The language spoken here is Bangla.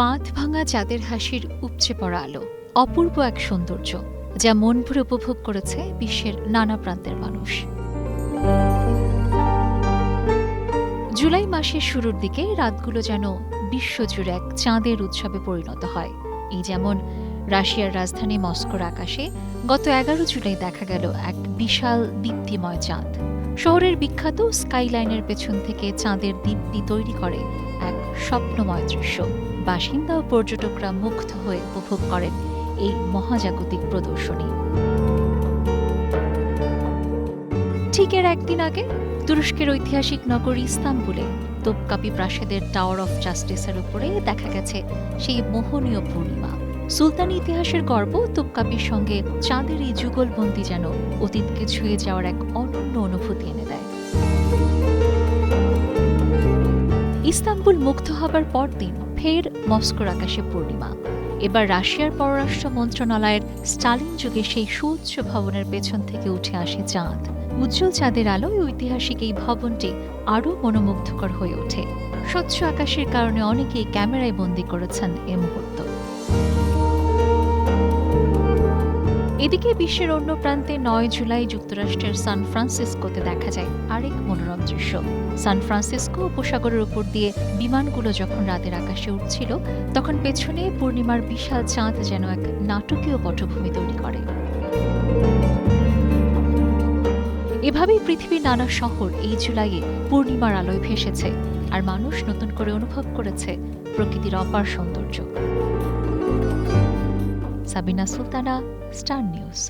বাঁধ ভাঙা চাঁদের হাসির উপচে পড়া আলো অপূর্ব এক সৌন্দর্য, যা মন ভরে উপভোগ করেছে বিশ্বের নানা প্রান্তের মানুষ। জুলাই মাসের শুরুর দিকে রাতগুলো যেন বিশ্বজুড়ে এক চাঁদের উৎসবে পরিণত হয়। এই যেমন রাশিয়ার রাজধানী মস্কোর আকাশে গত 11 জুলাই দেখা গেল এক বিশাল দীপ্তিময় চাঁদ। শহরের বিখ্যাত স্কাইলাইনের পেছন থেকে চাঁদের দীপ্তি তৈরি করে এক স্বপ্নময় দৃশ্য। বাসিন্দা ও পর্যটকরা মুগ্ধ হয়ে উপভোগ করেন এই মহাজাগতিক প্রদর্শনী। ঠিক এর একদিন আগে তুরস্কের ঐতিহাসিক নগরী ইস্তাম্বুলে তোপকাপি প্রাসাদের টাওয়ার অফ জাস্টিসের উপরে দেখা গেছে সেই মোহনীয় পূর্ণিমা। সুলতানি ইতিহাসের গর্ব তোপকাপির সঙ্গে চাঁদের এই যুগলবন্দি যেন অতীতকে ছুঁয়ে যাওয়ার এক অনন্য অনুভূতি এনে দেয়। ইস্তাম্বুল মুগ্ধ হবার পরদিন ফের মস্কোর আকাশে পূর্ণিমা। এবার রাশিয়ার পররাষ্ট্র মন্ত্রণালয়ের স্টালিন যুগে সেই সুউচ্চ ভবনের পেছন থেকে উঠে আসে চাঁদ। উজ্জ্বল চাঁদের আলোয় ঐতিহাসিক এই ভবনটি আরও মনোমুগ্ধকর হয়ে ওঠে। স্বচ্ছ আকাশের কারণে অনেকেই ক্যামেরায় বন্দী করেছেন এ মুহূর্ত। এদিকে বিশ্বের অন্য প্রান্তে 9 জুলাই যুক্তরাষ্ট্রের সান ফ্রান্সিসকোতে দেখা যায় আরেক মনোরম দৃশ্য। সান ফ্রান্সিসকো উপসাগরের উপর দিয়ে বিমানগুলো যখন রাতের আকাশে উঠছিল, তখন পেছনে পূর্ণিমার বিশাল চাঁদ যেন এক নাটকীয় পটভূমি তৈরি করে। এভাবেই পৃথিবীর নানা শহর এই জুলাইয়ে পূর্ণিমার আলোয় ভেসেছে, আর মানুষ নতুন করে অনুভব করেছে প্রকৃতির অপার সৌন্দর্য। Sabina Sultana, star news.